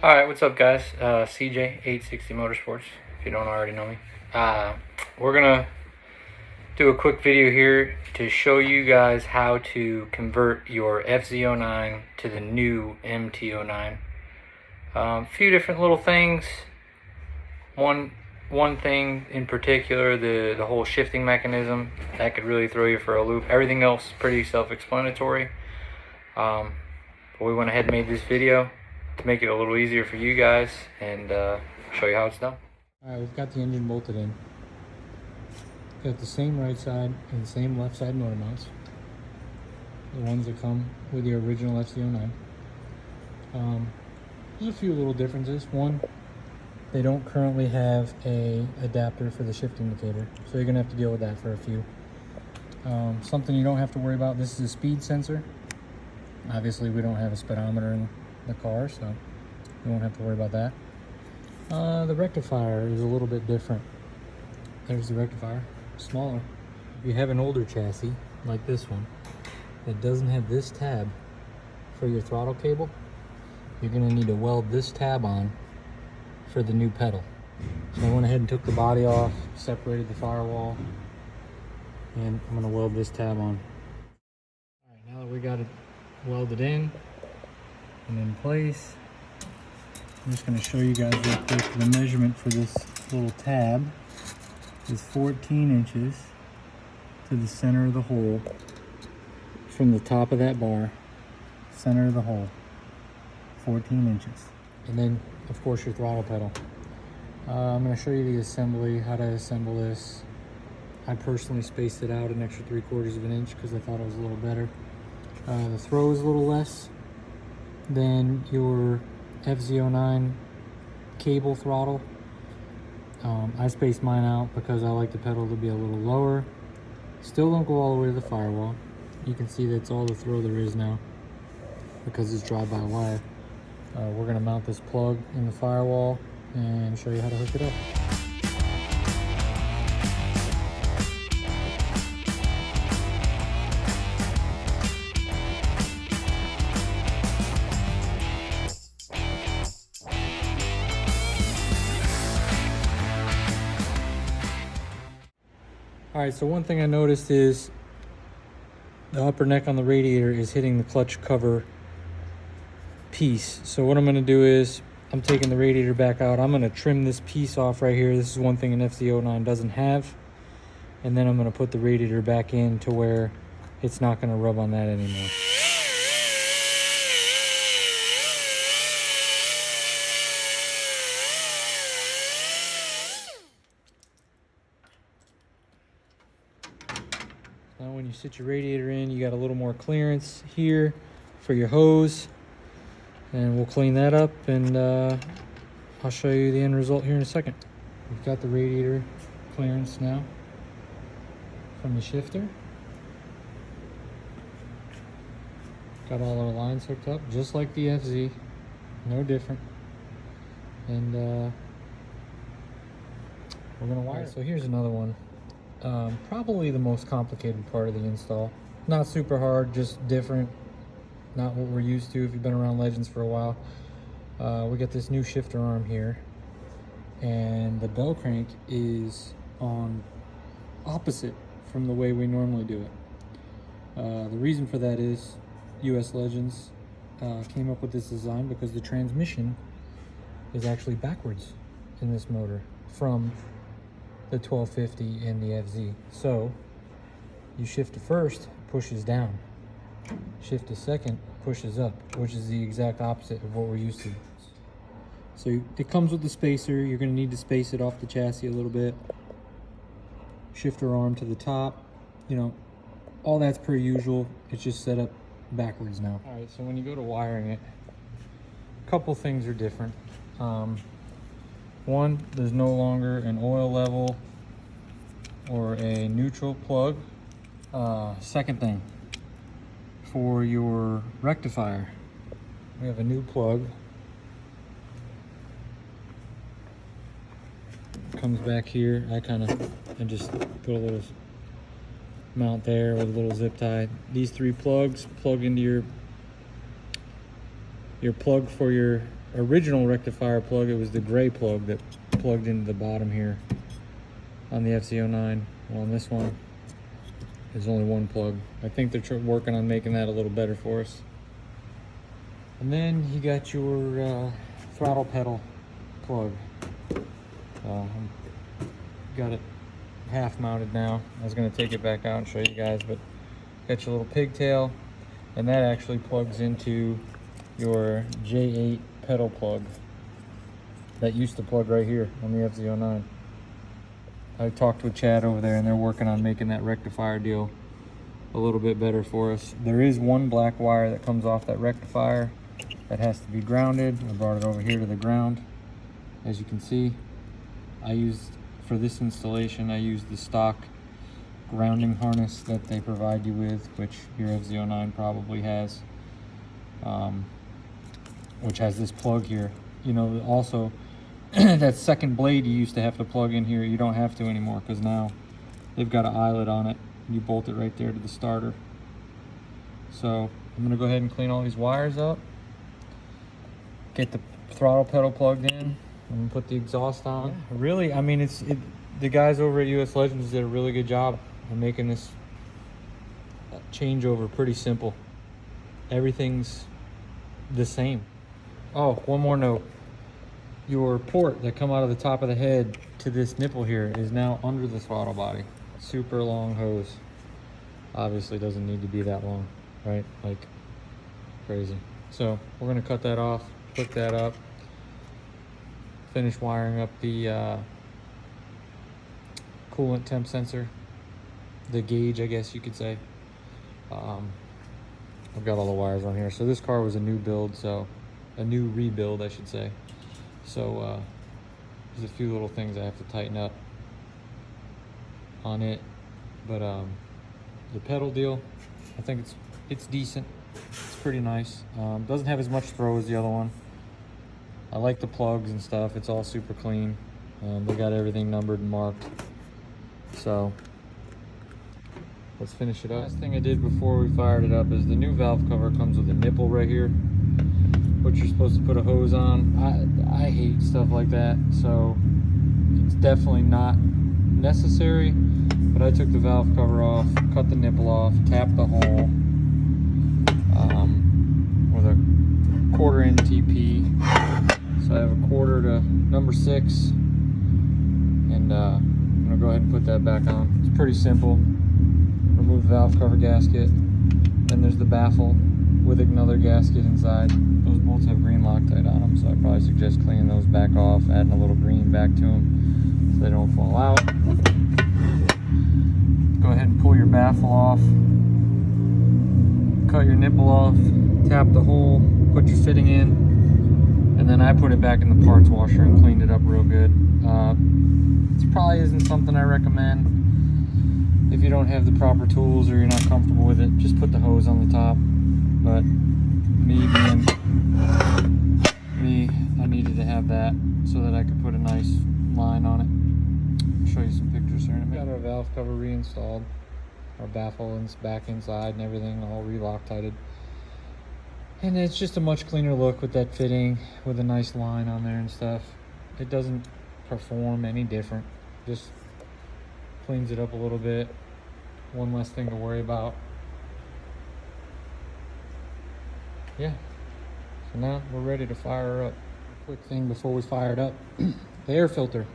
Alright, what's up guys? CJ860 Motorsports, if you don't already know me. We're gonna do a quick video here to show you guys how to convert your FZ09 to the new MT09. A few different little things. One thing in particular, the whole shifting mechanism, that could really throw you for a loop. Everything else pretty self-explanatory. But we went ahead and made this video to make it a little easier for you guys and show you how it's done. Alright, we've got the engine bolted in. Got the same right side and the same left side motor mounts. The ones that come with the original FZ09. There's a few little differences. One, they don't currently have a adapter for the shift indicator, so you're gonna have to deal with that for a few. Something you don't have to worry about, this is a speed sensor. Obviously we don't have a speedometer in the car, so you won't have to worry about that. The rectifier is a little bit different. There's the rectifier, smaller. If you have an older chassis like this one that doesn't have this tab for your throttle cable, you're going to need to weld this tab on for the new pedal. So I went ahead and took the body off, separated the firewall, and I'm going to weld this tab on. Alright, now that we got it welded in and in place, I'm just going to show you guys real quick. The measurement for this little tab is 14 inches to the center of the hole, from the top of that bar, center of the hole, 14 inches. And then of course your throttle pedal. I'm going to show you the assembly, how to assemble this. I personally spaced it out an extra 3/4 of an inch because I thought it was a little better. The throw is a little less than your FZ09 cable throttle. I spaced mine out because I like the pedal to be a little lower. Still don't go all the way to the firewall. You can see that's all the throw there is now because it's drive-by-wire. We're going to mount this plug in the firewall and show you how to hook it up. Alright, so one thing I noticed is the upper neck on the radiator is hitting the clutch cover piece. So what I'm going to do is, I'm taking the radiator back out. I'm going to trim this piece off right here. This is one thing an FZ09 doesn't have. And then I'm going to put the radiator back in to where it's not going to rub on that anymore. Now when you sit your radiator in, you got a little more clearance here for your hose. And we'll clean that up and I'll show you the end result here in a second. We've got the radiator clearance now from the shifter. Got all our lines hooked up just like the FZ, no different. And we're gonna wire it. So here's another one. Probably the most complicated part of the install. Not super hard, just different. Not what we're used to if you've been around Legends for a while. We got this new shifter arm here, and the bell crank is on opposite from the way we normally do it. The reason for that is US Legends came up with this design because the transmission is actually backwards in this motor from the 1250 and the FZ. So you shift to first, pushes down. Shift to second, pushes up, which is the exact opposite of what we're used to. So it comes with the spacer. You're going to need to space it off the chassis a little bit. Shifter arm to the top, you know, all that's per usual. It's just set up backwards now. All right, so when you go to wiring it, a couple things are different. One, there's no longer an oil level or a neutral plug. Second thing, for your rectifier, we have a new plug. Comes back here. I just put a little mount there with a little zip tie. These three plugs plug into your plug for your original rectifier plug, it was the gray plug that plugged into the bottom here on the FZ09. Well, on this one, there's only one plug. I think they're working on making that a little better for us. And then you got your throttle pedal plug. Got it half mounted now. I was going to take it back out and show you guys, but got your little pigtail, and that actually plugs into your J8 pedal plug that used to plug right here on the FZ09. I talked with Chad over there, and they're working on making that rectifier deal a little bit better for us. There is one black wire that comes off that rectifier that has to be grounded. I brought it over here to the ground. As you can see, for this installation, I used the stock grounding harness that they provide you with, which your FZ09 probably has, which has this plug here. You know, also that second blade you used to have to plug in here, you don't have to anymore, because now they've got an eyelet on it. You bolt it right there to the starter. So I'm gonna go ahead and clean all these wires up, get the throttle pedal plugged in, and put the exhaust on. Yeah, really, I mean, the guys over at US Legends did a really good job of making this changeover pretty simple. Everything's the same. Oh, one more note. Your port that come out of the top of the head to this nipple here is now under the throttle body. Super long hose. Obviously doesn't need to be that long, right? Like crazy. So we're gonna cut that off, hook that up, finish wiring up the coolant temp sensor, the gauge, I guess you could say. I've got all the wires on here. So this car was a new build, so a new rebuild, I should say. So there's a few little things I have to tighten up on it, but the pedal deal, I think it's decent. It's pretty nice. Doesn't have as much throw as the other one. I like the plugs and stuff. It's all super clean. They got everything numbered and marked. So let's finish it up. Last thing I did before we fired it up is the new valve cover comes with a nipple right here, which you're supposed to put a hose on. I hate stuff like that, so it's definitely not necessary. But I took the valve cover off, cut the nipple off, tapped the hole with a 1/4 inch TP. So I have a 1/4 to number 6, and I'm gonna go ahead and put that back on. It's pretty simple. Remove the valve cover gasket. Then there's the baffle with another gasket inside. Those bolts have green Loctite on them, so I probably suggest cleaning those back off, adding a little green back to them so they don't fall out. Go ahead and pull your baffle off, cut your nipple off, tap the hole, put your fitting in, and then I put it back in the parts washer and cleaned it up real good. This probably isn't something I recommend. If you don't have the proper tools or you're not comfortable with it, just put the hose on the top. But I needed to have that so that I could put a nice line on it. I'll show you some pictures here in a minute. Got our valve cover reinstalled, our baffle is back inside and everything all re-Loctited. And it's just a much cleaner look with that fitting, with a nice line on there and stuff. It doesn't perform any different, just cleans it up a little bit. One less thing to worry about. Yeah, so now we're ready to fire her up. Quick thing before we fire it up, the air filter.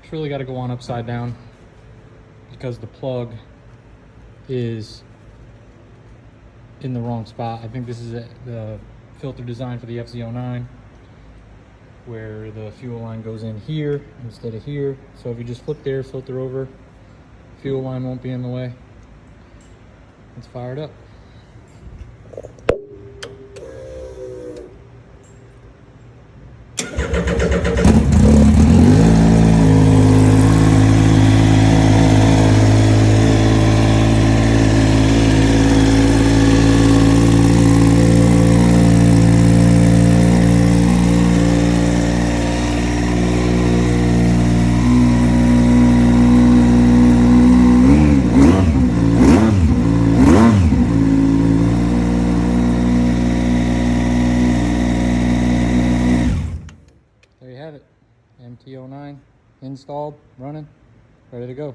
It's really got to go on upside down because the plug is in the wrong spot. I think this is the filter design for the FZ09, where the fuel line goes in here instead of here. So if you just flip the air filter over, fuel line won't be in the way. Let's fire it up. MT09 installed, running, ready to go.